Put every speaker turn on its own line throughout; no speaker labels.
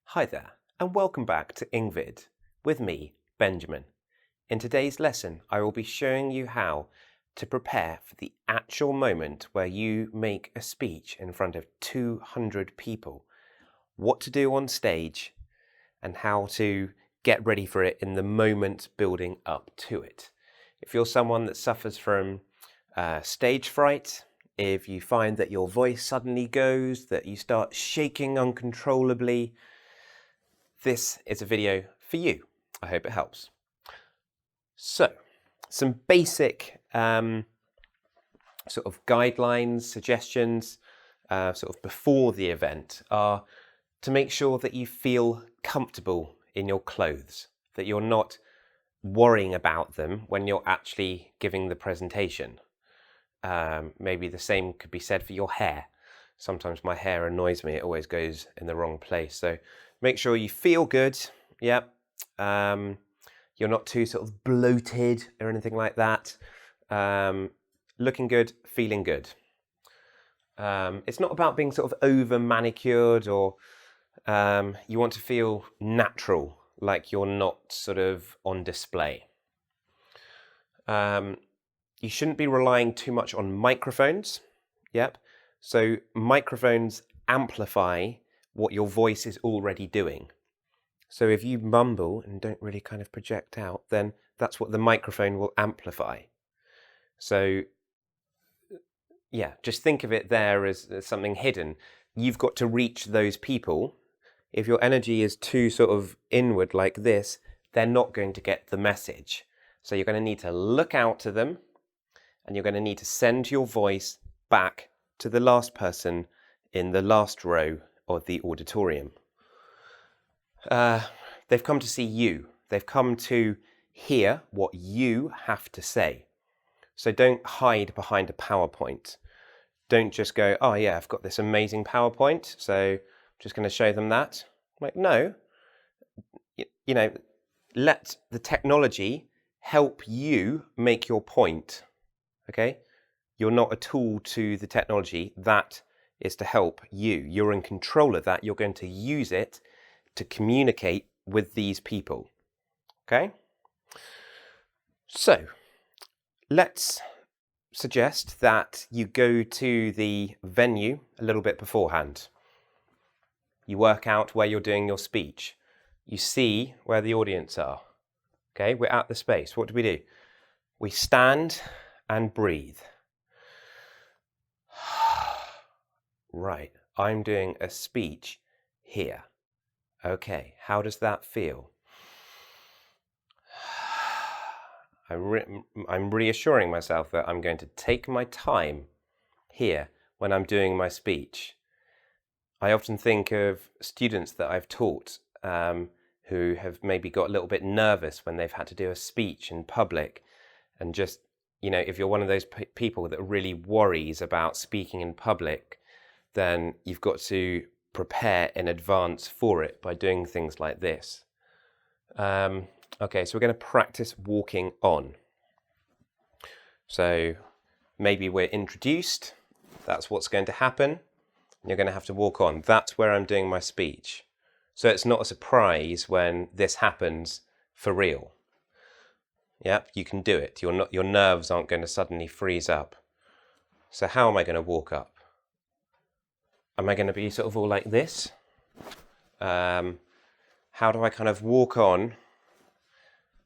Hi there, and welcome back to engVid with me, Benjamin. In today's lesson, I will be showing you how to prepare for the actual moment where you make a speech in front of 200 people, what to do on stage, and how to get ready for it in the moment building up to it. If you're someone that suffers from stage fright, if you find that your voice suddenly goes, that you start shaking uncontrollably, this is a video for you. I hope it helps. So, some basic sort of guidelines, suggestions, sort of before the event are to make sure that you feel comfortable in your clothes, that you're not worrying about them when you're actually giving the presentation. Maybe the same could be said for your hair. Sometimes my hair annoys me, it always goes in the wrong place. So make sure you feel good, yep. You're not too sort of bloated or anything like that. Looking good, feeling good. It's not about being sort of over manicured or you want to feel natural, like you're not sort of on display. You shouldn't be relying too much on microphones. Yep. So microphones amplify what your voice is already doing. So if you mumble and don't really kind of project out, then that's what the microphone will amplify. So yeah, just think of it there as something hidden. You've got to reach those people. If your energy is too sort of inward like this, they're not going to get the message. So you're going to need to look out to them, and you're going to need to send your voice back to the last person in the last row of the auditorium. They've come to see you. They've come to hear what you have to say. So don't hide behind a PowerPoint. Don't just go, oh yeah, I've got this amazing PowerPoint, so I'm just going to show them that. Like, no, you know, let the technology help you make your point. Okay? You're not a tool to the technology. That is to help you. You're in control of that. You're going to use it to communicate with these people. Okay? So, let's suggest that you go to the venue a little bit beforehand. You work out where you're doing your speech. You see where the audience are. Okay? We're at the space. What do? We stand and breathe. Right, I'm doing a speech here. Okay, how does that feel? I'm reassuring myself that I'm going to take my time here when I'm doing my speech. I often think of students that I've taught who have maybe got a little bit nervous when they've had to do a speech in public, and just, you know, if you're one of those people that really worries about speaking in public, then you've got to prepare in advance for it by doing things like this. Okay, so we're going to practice walking on. So maybe we're introduced. That's what's going to happen. You're going to have to walk on. That's where I'm doing my speech. So it's not a surprise when this happens for real. Yep, you can do it. Your nerves aren't going to suddenly freeze up. So how am I going to walk up? Am I going to be sort of all like this? How do I kind of walk on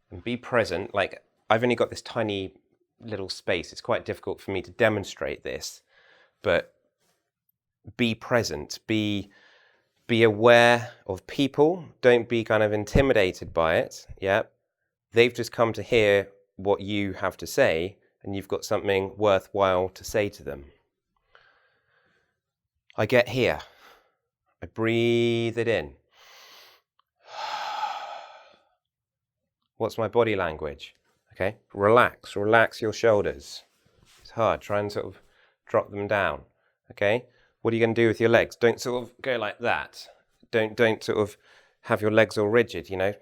and be present? Like, I've only got this tiny little space. It's quite difficult for me to demonstrate this, but be present, be aware of people. Don't be kind of intimidated by it. Yeah, they've just come to hear what you have to say, and you've got something worthwhile to say to them. I get here. I breathe it in. What's my body language? Okay, relax your shoulders. It's hard. Try and sort of drop them down. Okay, what are you going to do with your legs? Don't sort of go like that. Don't sort of have your legs all rigid. You know,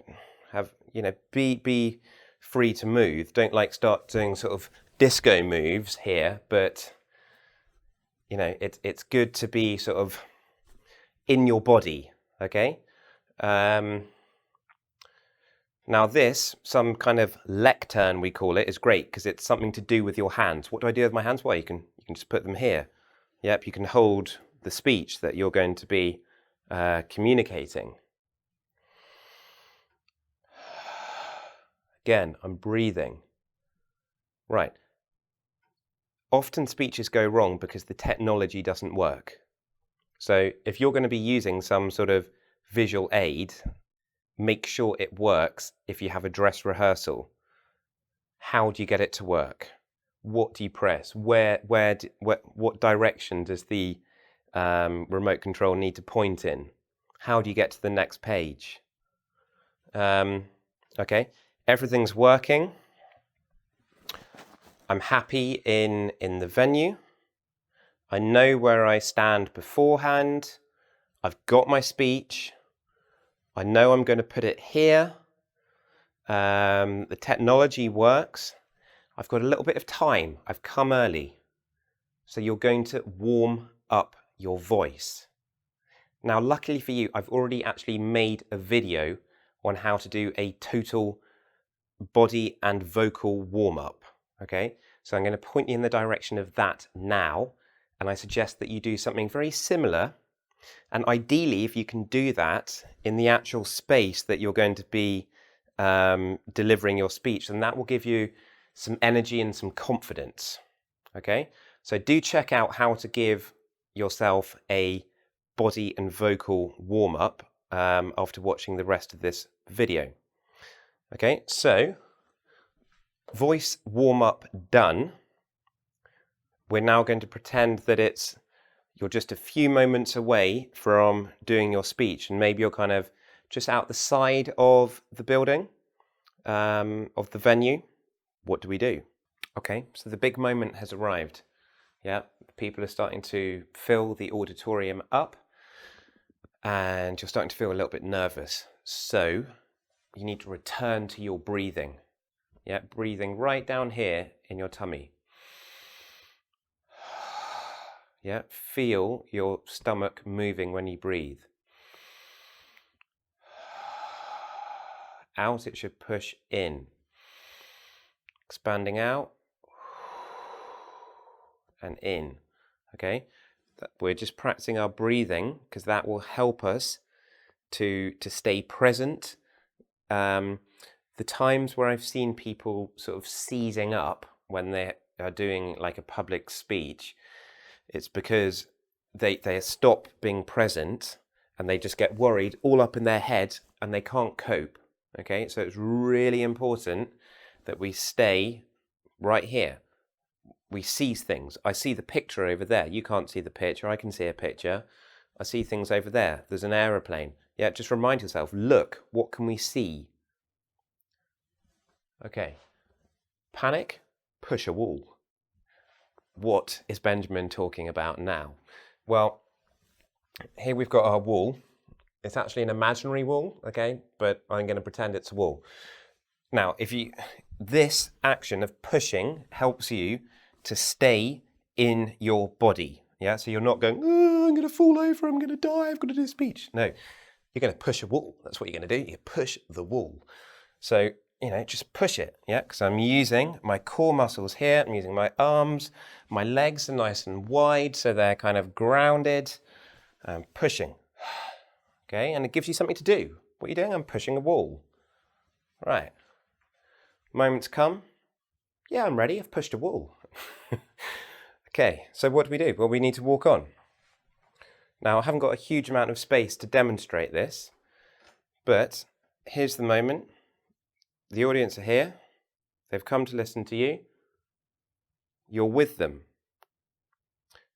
be free to move. Don't like start doing sort of disco moves here, but you know, it's good to be sort of in your body. Okay, Now this, some kind of lectern we call it, is great because it's something to do with your hands. What do I do with my hands? Well, you can just put them here. Yep, you can hold the speech that you're going to be communicating. Again, I'm breathing. Right. Often speeches go wrong because the technology doesn't work. So if you're going to be using some sort of visual aid, make sure it works if you have a dress rehearsal. How do you get it to work? What do you press? What direction does the remote control need to point in? How do you get to the next page? Okay, everything's working. I'm happy in the venue. I know where I stand beforehand. I've got my speech. I know I'm going to put it here. The technology works. I've got a little bit of time. I've come early. So you're going to warm up your voice. Now, luckily for you, I've already actually made a video on how to do a total body and vocal warm-up. Okay, so I'm going to point you in the direction of that now, and I suggest that you do something very similar. And ideally, if you can do that in the actual space that you're going to be delivering your speech, then that will give you some energy and some confidence. Okay, so do check out how to give yourself a body and vocal warm-up after watching the rest of this video. Okay, so voice warm-up done. We're now going to pretend that you're just a few moments away from doing your speech, and maybe you're kind of just out the side of the building, of the venue. What do we do? Okay, so the big moment has arrived. Yeah, people are starting to fill the auditorium up, and you're starting to feel a little bit nervous. So you need to return to your breathing. Yeah, breathing right down here in your tummy. Yeah, feel your stomach moving when you breathe. Out, it should push in. Expanding out and in. Okay, we're just practicing our breathing because that will help us to stay present. The times where I've seen people sort of seizing up when they are doing like a public speech, it's because they stop being present and they just get worried all up in their head and they can't cope. Okay, so it's really important that we stay right here. We see things. I see the picture over there. You can't see the picture. I can see a picture. I see things over there. There's an aeroplane. Yeah, just remind yourself, look, what can we see? Okay, panic, push a wall. What is Benjamin talking about now? Well, here we've got our wall. It's actually an imaginary wall, okay, but I'm going to pretend it's a wall. Now, this action of pushing helps you to stay in your body, yeah? So you're not going, oh, I'm going to fall over, I'm going to die, I've got to do a speech. No, you're going to push a wall. That's what you're going to do. You push the wall. So, just push it, yeah? Because I'm using my core muscles here. I'm using my arms. My legs are nice and wide, so they're kind of grounded. I'm pushing, okay? And it gives you something to do. What are you doing? I'm pushing a wall. Right. Moments come. Yeah, I'm ready. I've pushed a wall. Okay, so what do we do? Well, we need to walk on. Now, I haven't got a huge amount of space to demonstrate this, but here's the moment. The audience are here. They've come to listen to you. You're with them.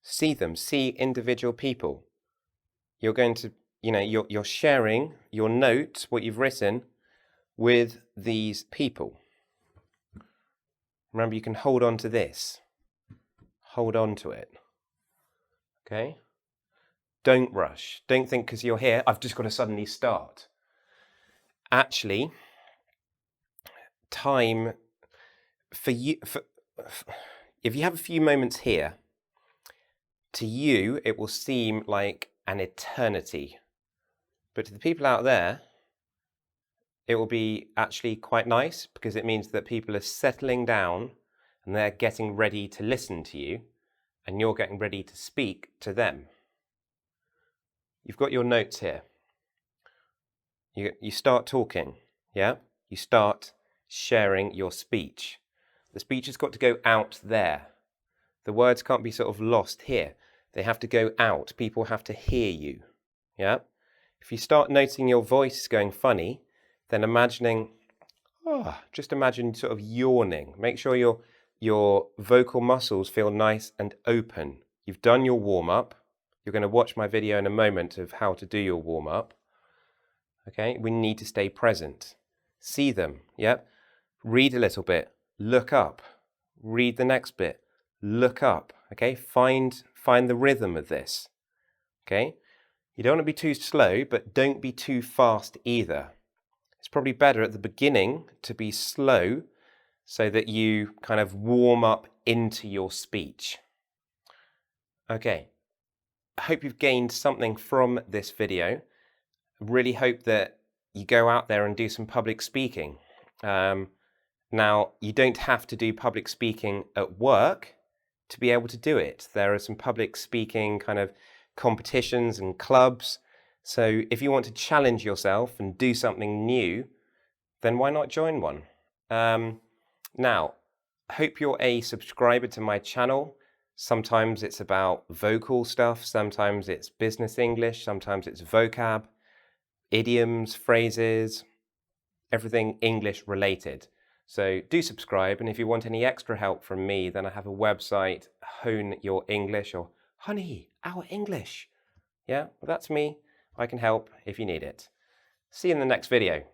See them. See individual people. You're going to, you're sharing your notes, what you've written, with these people. Remember, you can hold on to this. Hold on to it. Okay? Don't rush. Don't think because you're here, I've just got to suddenly start. Actually, time for you, if you have a few moments here, to you, it will seem like an eternity. But to the people out there, it will be actually quite nice because it means that people are settling down and they're getting ready to listen to you and you're getting ready to speak to them. You've got your notes here. You start talking, yeah? You start sharing your speech. The speech has got to go out there. The words can't be sort of lost here. They have to go out. People have to hear you, yeah? If you start noticing your voice going funny, then just imagine sort of yawning. Make sure your vocal muscles feel nice and open. You've done your warm-up. You're going to watch my video in a moment of how to do your warm-up. Okay, we need to stay present. See them, yep. Read a little bit, look up. Read the next bit, look up, okay? Find the rhythm of this, okay? You don't want to be too slow, but don't be too fast either. It's probably better at the beginning to be slow so that you kind of warm up into your speech. Okay, I hope you've gained something from this video. Really hope that you go out there and do some public speaking. Now, you don't have to do public speaking at work to be able to do it. There are some public speaking kind of competitions and clubs. So if you want to challenge yourself and do something new, then why not join one? Now, I hope you're a subscriber to my channel. Sometimes it's about vocal stuff, sometimes it's business English, sometimes it's vocab, idioms, phrases, everything English related. So do subscribe, and if you want any extra help from me, then I have a website, Hone Your English, or Honey, Our English. Yeah, well, that's me. I can help if you need it. See you in the next video.